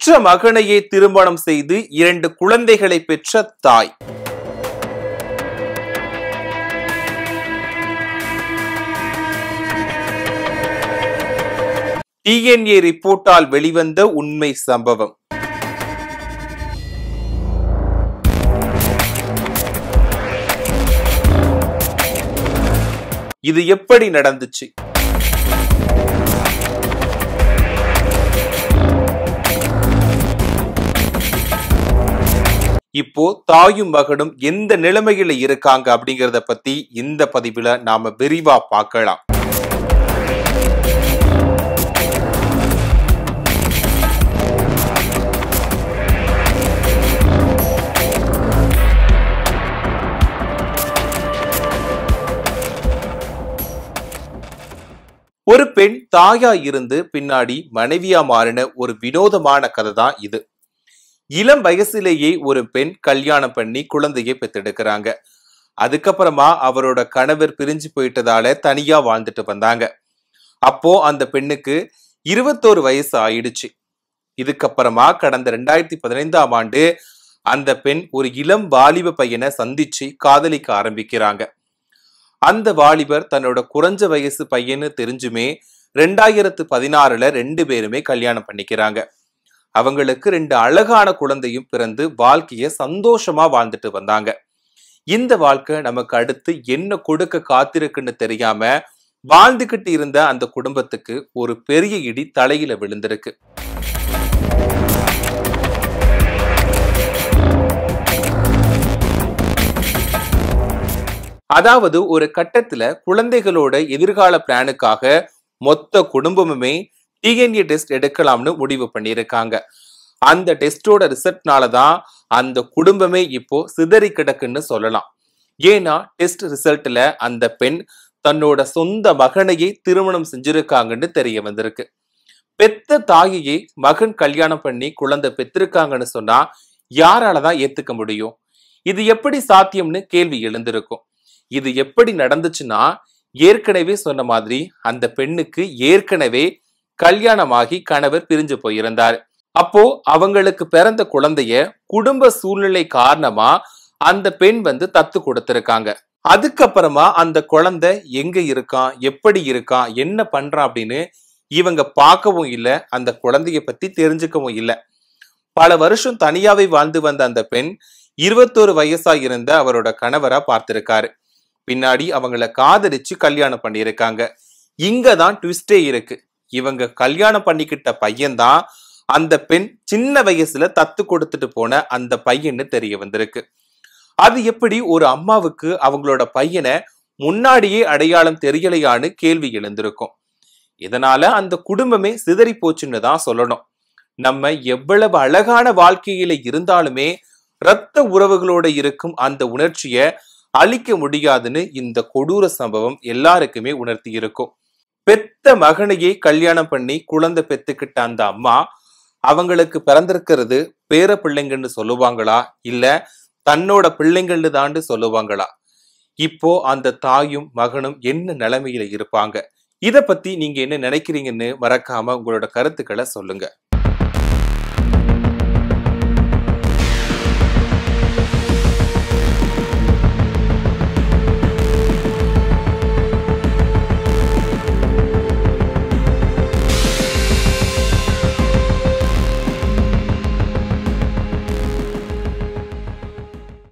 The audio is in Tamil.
பெற்ற மகனையே திருமணம் செய்து 2 குழந்தைகளை பெற்ற தாய். டிஎன்ஏ ரிப்போர்ட்டால் வெளிவந்த உண்மை சம்பவம். இது எப்படி நடந்துச்சு? இப்போ தாயும் மகனும் எந்த நிலைமையில இருக்காங்க அப்படிங்கறத பத்தி இந்த பதிவுல நாம விரிவா பார்க்கலாம். ஒரு பெண் தாயா இருந்து பின்னாடி மனைவியா மாறின ஒரு வினோதமான கதை தான் இது. இளம் வயசுலேயே ஒரு பெண் கல்யாணம் பண்ணி குழந்தையை பெத்தெடுக்கிறாங்க. அதுக்கப்புறமா அவரோட கணவர் பிரிஞ்சு போயிட்டதால தனியா வாழ்ந்துட்டு வந்தாங்க. அப்போ அந்த பெண்ணுக்கு 21 வயசு ஆயிடுச்சு. இதுக்கப்புறமா கடந்த 2015ஆம் ஆண்டு அந்த பெண் ஒரு இளம் வாலிப பையனை சந்திச்சு காதலிக்க ஆரம்பிக்கிறாங்க. அந்த வாலிபர் தன்னோட குறைஞ்ச வயசு பையன்னு தெரிஞ்சுமே 2016ல 2 பேருமே கல்யாணம் பண்ணிக்கிறாங்க. அவங்களுக்கு 2 அழகான குழந்தையும் பிறந்து வாழ்க்கைய சந்தோஷமா வாழ்ந்துட்டு வந்தாங்க. இந்த வாழ்க்கை நமக்கு அடுத்து என்ன கொடுக்க காத்திருக்குன்னு தெரியாம வாழ்ந்துகிட்டு இருந்த அந்த குடும்பத்துக்கு ஒரு பெரிய இடி தலையில விழுந்திருக்கு. அதாவது ஒரு கட்டத்துல குழந்தைகளோட எதிர்கால பிளானுக்காக மொத்த குடும்பமுமே டிஎன்ஏ டெஸ்ட் எடுக்கலாம்னு முடிவு பண்ணியிருக்காங்க. அந்த டெஸ்டோட ரிசல்ட்னாலதான் அந்த குடும்பமே இப்போ சிதறி கிடக்குன்னு சொல்லலாம். ஏன்னா டெஸ்ட் ரிசல்ட்ல அந்த பெண் தன்னோட சொந்த மகனையே திருமணம் செஞ்சிருக்காங்கன்னு தெரிய வந்திருக்கு. பெத்த தாயையே மகன் கல்யாணம் பண்ணி குழந்தை பெற்றிருக்காங்கன்னு சொன்னா யாராலதான் ஏத்துக்க முடியும்? இது எப்படி சாத்தியம்னு கேள்வி எழுந்திருக்கும். இது எப்படி நடந்துச்சுன்னா, ஏற்கனவே சொன்ன மாதிரி அந்த பெண்ணுக்கு ஏற்கனவே கல்யாணமாகி கணவர் பிரிஞ்சு போயிருந்தாரு. அப்போ அவங்களுக்கு பிறந்த குழந்தைய குடும்ப சூழ்நிலை காரணமா அந்த பெண் தத்து கொடுத்திருக்காங்க. அதுக்கப்புறமா அந்த குழந்தை எங்க இருக்கான், எப்படி இருக்கான், என்ன பண்றான் அப்படின்னு இவங்க பார்க்கவும் இல்லை, அந்த குழந்தைய பத்தி தெரிஞ்சுக்கவும் இல்லை. பல வருஷம் தனியாவே வாழ்ந்து வந்த அந்த பெண் 21 வயசா இருந்த அவரோட கணவரா பார்த்திருக்காரு. பின்னாடி அவங்கள காதலிச்சு கல்யாணம் பண்ணியிருக்காங்க. இங்கதான் ட்விஸ்டே இருக்கு. இவங்க கல்யாணம் பண்ணிக்கிட்ட பையன்தான் அந்த பெண் சின்ன வயசுல தத்து கொடுத்துட்டு போன அந்த பையன்னு தெரிய வந்திருக்கு. அது எப்படி ஒரு அம்மாவுக்கு அவங்களோட பையனை முன்னாடியே அடையாளம் தெரியலையான்னு கேள்வி எழுந்திருக்கும். இதனால அந்த குடும்பமே சிதறி போச்சுன்னு தான் சொல்லணும். நம்ம எவ்வளவு அழகான வாழ்க்கையில இருந்தாலுமே இரத்த உறவுகளோட இருக்கும் அந்த உணர்ச்சியை அழிக்க முடியாதுன்னு இந்த கொடூர சம்பவம் எல்லாருக்குமே உணர்த்தி இருக்கும். பெத்த மகனையே கல்யாணம் பண்ணி குழந்தை பெத்துக்கிட்ட அந்த அம்மா அவங்களுக்கு பிறந்திருக்கிறது பேர பிள்ளைங்கன்னு சொல்லுவாங்களா, இல்ல தன்னோட பிள்ளைங்கன்னு தாண்டு சொல்லுவாங்களா? இப்போ அந்த தாயும் மகனும் என்ன நிலைமையில இருப்பாங்க? இத பத்தி நீங்க என்ன நினைக்கிறீங்கன்னு மறக்காம உங்களோட கருத்துக்களை சொல்லுங்க.